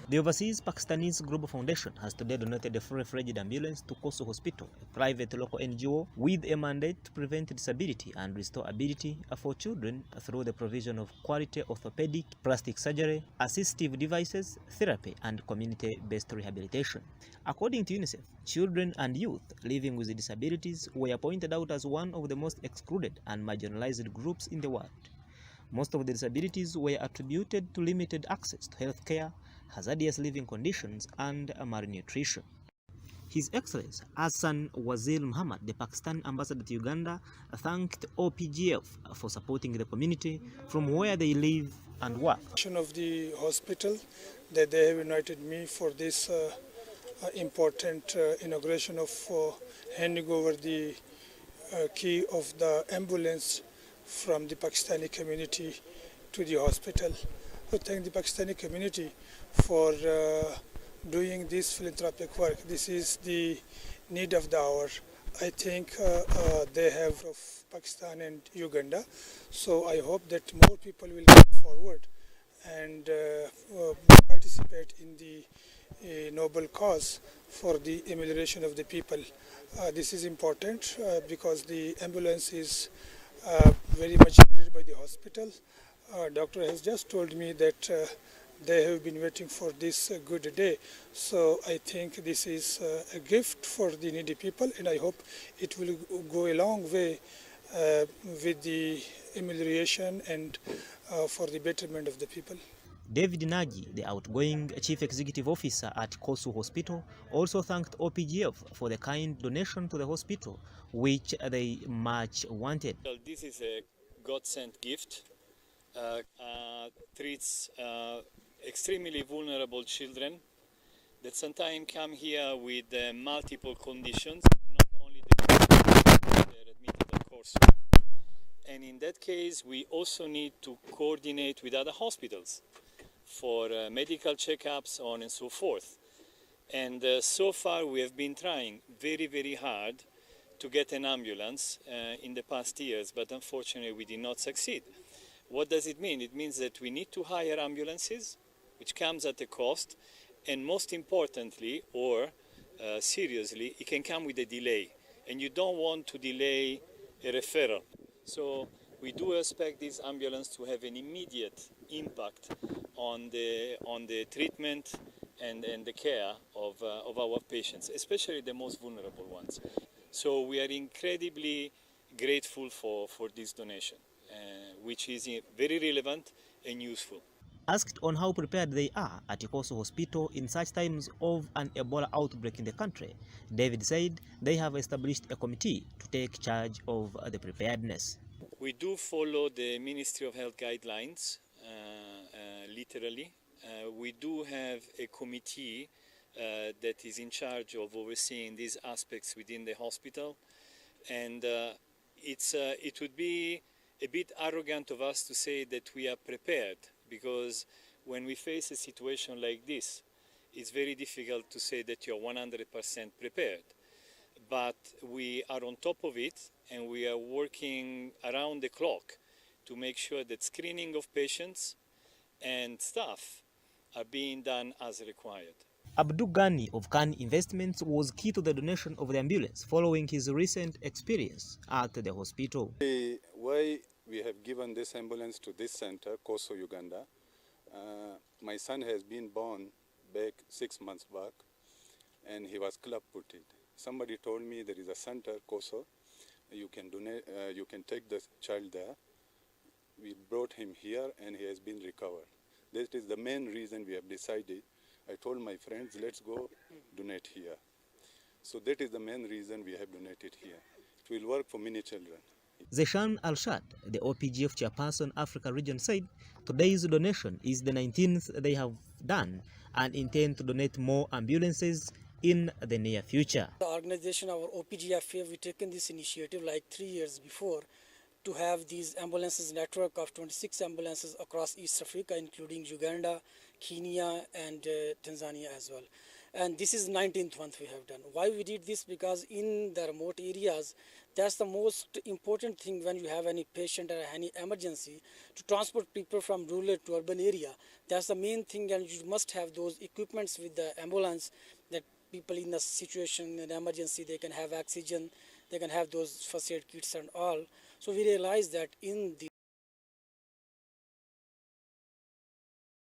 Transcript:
The Overseas Pakistanis Global Foundation has today donated a full-fledged ambulance to CoRSU Hospital, a private local NGO with a mandate to prevent disability and restore ability for children through the provision of quality orthopedic, plastic surgery, assistive devices, therapy, and community-based rehabilitation. According to UNICEF, children and youth living with disabilities were pointed out as one of the most excluded and marginalized groups in the world. Most of the disabilities were attributed to limited access to health care, hazardous living conditions, and malnutrition. His Excellency Hassan Wazir Muhammad, the Pakistan ambassador to Uganda, thanked OPGF for supporting the community from where they live and work. Of the hospital that they have invited me for this important inauguration of handing over the key of the ambulance from the Pakistani community to the hospital. I thank the Pakistani community for doing this philanthropic work. This is the need of the hour. I think they have of Pakistan and Uganda, so I hope that more people will come forward and participate in the noble cause for the amelioration of the people. This is important because the ambulance is very much needed by the hospital. Doctor has just told me that they have been waiting for this good day. So I think this is a gift for the needy people, and I hope it will go a long way with the amelioration and for the betterment of the people. David Nagy, the outgoing Chief Executive Officer at CoRSU Hospital, also thanked OPGF for the kind donation to the hospital, which they much wanted. Well, this is a God-sent gift. Treats extremely vulnerable children that sometimes come here with multiple conditions, not only the they're admitted at CoRSU. And in that case, we also need to coordinate with other hospitals for medical checkups, on and so forth. And so far we have been trying very, very hard to get an ambulance in the past years, but unfortunately we did not succeed. What does it mean? It means that we need to hire ambulances, which comes at a cost, and most importantly, or seriously, it can come with a delay, and you don't want to delay a referral. So we do expect this ambulance to have an immediate impact on the treatment and the care of our patients, especially the most vulnerable ones. So we are incredibly grateful for this donation, which is very relevant and useful. Asked on how prepared they are at CoRSU Hospital in such times of an Ebola outbreak in the country, David said they have established a committee to take charge of the preparedness. We do follow the Ministry of Health guidelines, literally. We do have a committee that is in charge of overseeing these aspects within the hospital, and it would be a bit arrogant of us to say that we are prepared, because when we face a situation like this, it's very difficult to say that you're 100% prepared. But we are on top of it, and we are working around the clock to make sure that screening of patients and staff are being done as required. Abdul Ghani of Khan Investments was key to the donation of the ambulance following his recent experience at the hospital. Why we have given this ambulance to this center, CoRSU, Uganda. My son has been born back 6 months back, and he was club-footed. Somebody told me there is a center, CoRSU, you can donate, you can take the child there. We brought him here, and he has been recovered. That is the main reason we have decided. I told my friends, let's go donate here. So that is the main reason we have donated here. It will work for many children. Zeshan Al-Shad, the OPGF chairperson Africa region, said today's donation is the 19th they have done and intend to donate more ambulances in the near future. The organization, our OPGF, we've taken this initiative like 3 years before to have these ambulances network of 26 ambulances across East Africa, including Uganda, Kenya, and Tanzania as well. and this is 19th month we have done. Why we did this? Because in the remote areas, that's the most important thing when you have any patient or any emergency, to transport people from rural to urban area. That's the main thing, and you must have those equipments with the ambulance, that people in a situation, in emergency, they can have oxygen, they can have those first aid kits and all. So we realized that in the